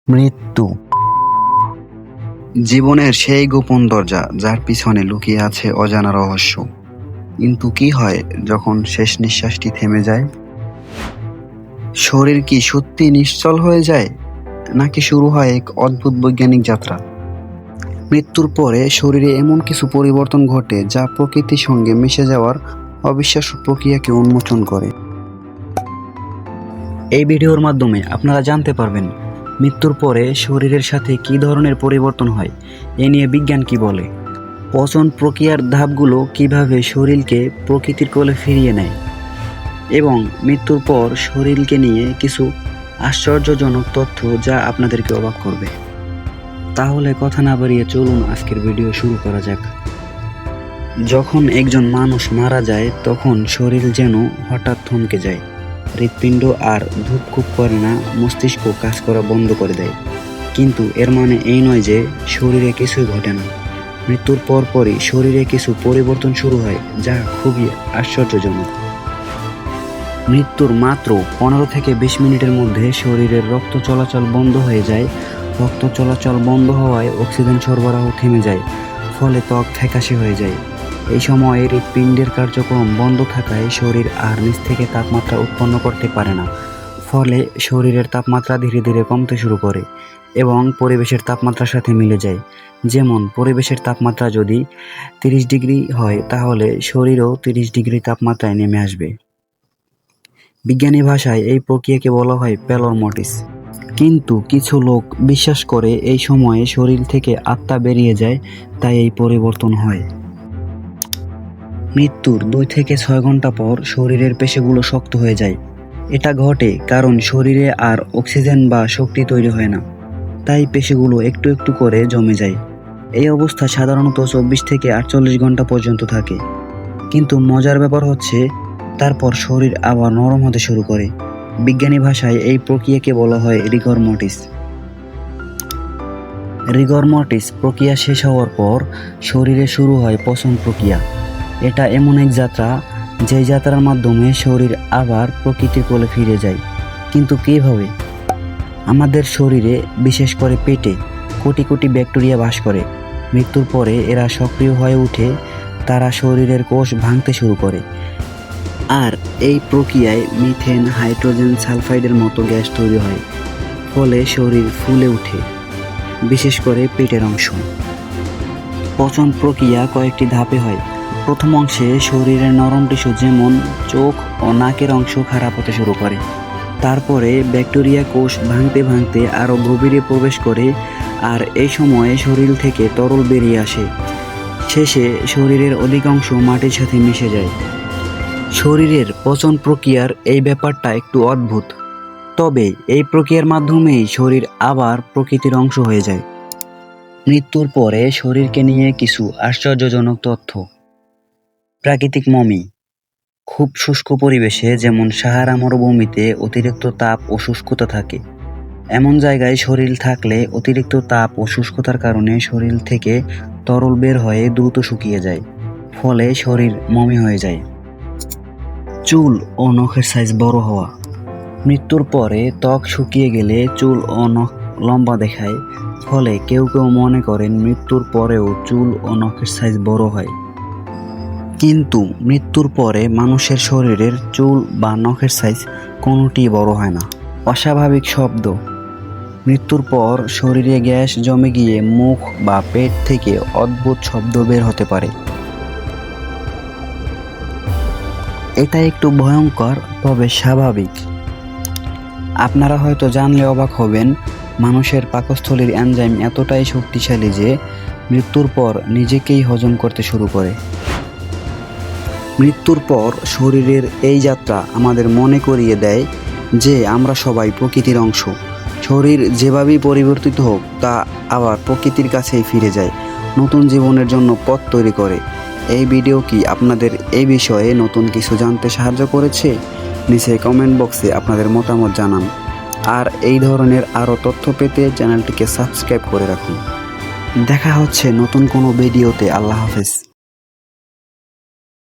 মৃত্যু জীবনের সেই গোপন দরজা, যার পিছনে লুকিয়ে আছে অজানা রহস্য। কিন্তু কি হয় যখন শেষ নিঃশ্বাসটি থেমে যায়? শরীর কি সত্যি নিশ্চল হয়ে যায়, নাকি শুরু হয় এক অদ্ভুত বৈজ্ঞানিক যাত্রা? মৃত্যুর পরে শরীরে এমন কিছু পরিবর্তন ঘটে যা প্রকৃতির সঙ্গে মিশে যাওয়ার অবিশ্বাস্য প্রক্রিয়াকে উন্মোচন করে। এই ভিডিওর মাধ্যমে আপনারা জানতে পারবেন মৃত্যুর পরে শরীরের সাথে কী ধরনের পরিবর্তন হয়, এ নিয়ে বিজ্ঞান কি বলে, পচন প্রক্রিয়ার ধাপগুলো কিভাবে শরীরকে প্রকৃতির কোলে ফিরিয়ে নেয়, এবং মৃত্যুর পর শরীরকে নিয়ে কিছু আশ্চর্যজনক তথ্য যা আপনাদেরকে অবাক করবে। তাহলে কথা না বাড়িয়ে চলুন আজকের ভিডিও শুরু করা যাক। যখন একজন মানুষ মারা যায় তখন শরীর যেন হঠাৎ থমকে যায়। হৃৎপিণ্ড আর ধূপকুপ করে না, মস্তিষ্ক কাজ করা বন্ধ করে দেয়। কিন্তু এর মানে এই নয় যে শরীরে কিছুই ঘটে না। মৃত্যুর পরপরই শরীরে কিছু পরিবর্তন শুরু হয়, যা খুবই আশ্চর্যজনক। মৃত্যুর মাত্র 15 থেকে 20 মিনিটের মধ্যে শরীরের রক্ত চলাচল বন্ধ হয়ে যায়। রক্ত চলাচল বন্ধ হওয়ায় অক্সিজেন সরবরাহ থেমে যায়, ফলে ত্বক ফ্যাকাশে হয়ে যায়। এই সময়ে হৃৎপিণ্ডের কার্যক্রম বন্ধ থাকায় শরীর আর নিজ থেকে তাপমাত্রা উৎপন্ন করতে পারে না। ফলে শরীরের তাপমাত্রা ধীরে ধীরে কমতে শুরু করে এবং পরিবেশের তাপমাত্রার সাথে মিলে যায়। যেমন পরিবেশের তাপমাত্রা যদি 30 ডিগ্রি হয়, তাহলে শরীরও 30 ডিগ্রি তাপমাত্রায় নেমে আসবে। বিজ্ঞানী ভাষায় এই প্রক্রিয়াকে বলা হয় প্যালোরমোটিস। কিন্তু কিছু লোক বিশ্বাস করে এই সময়ে শরীর থেকে আত্মা বেরিয়ে যায়, তাই এই পরিবর্তন হয়। মৃত্যুর 2 থেকে 6 ঘন্টা পর শরীরের পেশিগুলো শক্ত হয়ে যায়। এটা ঘটে কারণ শরীরে আর অক্সিজেন বা শক্তি তৈরি হয় না, তাই পেশিগুলো একটু একটু করে জমে যায়। এই অবস্থা সাধারণত 24 থেকে 48 ঘন্টা পর্যন্ত থাকে। কিন্তু মজার ব্যাপার হচ্ছে, তারপর শরীর আবার নরম হতে শুরু করে। বিজ্ঞানী ভাষায় এই প্রক্রিয়াকে বলা হয় রিগর মর্টিস। রিগর মর্টিস প্রক্রিয়া শেষ হওয়ার পর শরীরে শুরু হয় পচন প্রক্রিয়া। এটা এমন এক যাত্রা, যেই যাত্রার মাধ্যমে শরীর আবার প্রকৃতির কোলে ফিরে যায়। কিন্তু কীভাবে? আমাদের শরীরে, বিশেষ করে পেটে, কোটি কোটি ব্যাকটেরিয়া বাস করে। মৃত্যুর পরে এরা সক্রিয় হয়ে ওঠে, তারা শরীরের কোষ ভাঙতে শুরু করে। আর এই প্রক্রিয়ায় মিথেন, হাইড্রোজেন সালফাইডের মতো গ্যাস তৈরি হয়, ফলে শরীর ফুলে ওঠে, বিশেষ করে পেটের অংশ। পচন প্রক্রিয়া কয়েকটি ধাপে হয়। প্রথম অংশে শরীরের নরম টিস্যু যেমন চোখ ও নাকের অংশ খারাপ হতে শুরু করে। তারপরে ব্যাকটেরিয়া কোষ ভাঙতে ভাঙতে আরও গভীরে প্রবেশ করে, আর এই সময়ে শরীর থেকে তরল বেরিয়ে আসে। শেষে শরীরের অধিকাংশ মাটির সাথে মিশে যায়। শরীরের পচন প্রক্রিয়ার এই ব্যাপারটা একটু অদ্ভুত, তবে এই প্রক্রিয়ার মাধ্যমেই শরীর আবার প্রকৃতির অংশ হয়ে যায়। মৃত্যুর পরে শরীরকে নিয়ে কিছু আশ্চর্যজনক তথ্য। প্রাকৃতিক মমি। খুব শুষ্ক পরিবেশে, যেমন সাহারা মরুভূমিতে, অতিরিক্ত তাপ ও শুষ্কতা থাকে। এমন জায়গায় শরীর থাকলে অতিরিক্ত তাপ ও শুষ্কতার কারণে শরীর থেকে তরল বের হয়ে দ্রুত শুকিয়ে যায়, ফলে শরীর মমি হয়ে যায়। চুল ও নখের সাইজ বড় হওয়া। মৃত্যুর পরে ত্বক শুকিয়ে গেলে চুল ও নখ লম্বা দেখায়, ফলে কেউ কেউ মনে করেন মৃত্যুর পরেও চুল ও নখের সাইজ বড় হয়। কিন্তু মৃত্যুর পরে মানুষের শরীরের চুল বা নখের সাইজ কোনোটিই বড় হয় না। অস্বাভাবিক শব্দ। মৃত্যুর পর শরীরে গ্যাস জমে গিয়ে মুখ বা পেট থেকে অদ্ভুত শব্দ বের হতে পারে। এটা একটু ভয়ঙ্কর, তবে স্বাভাবিক। আপনারা হয়তো জানলে অবাক হবেন, মানুষের পাকস্থলীর এনজাইম এতটাই শক্তিশালী যে মৃত্যুর পর নিজেকেই হজম করতে শুরু করে। মৃত্যুর পর শরীরের এই যাত্রা আমাদের মনে করিয়ে দেয় যে আমরা সবাই প্রকৃতির অংশ। শরীর যেভাবেই পরিবর্তিত হোক, তা আবার প্রকৃতির কাছেই ফিরে যায়, নতুন জীবনের জন্য পথ তৈরি করে। এই ভিডিও কি আপনাদের এই বিষয়ে নতুন কিছু জানতে সাহায্য করেছে? নিচে কমেন্ট বক্সে আপনাদের মতামত জানান। আর এই ধরনের আরও তথ্য পেতে চ্যানেলটিকে সাবস্ক্রাইব করে রাখুন। দেখা হচ্ছে নতুন কোনো ভিডিওতে। আল্লাহ হাফেজ।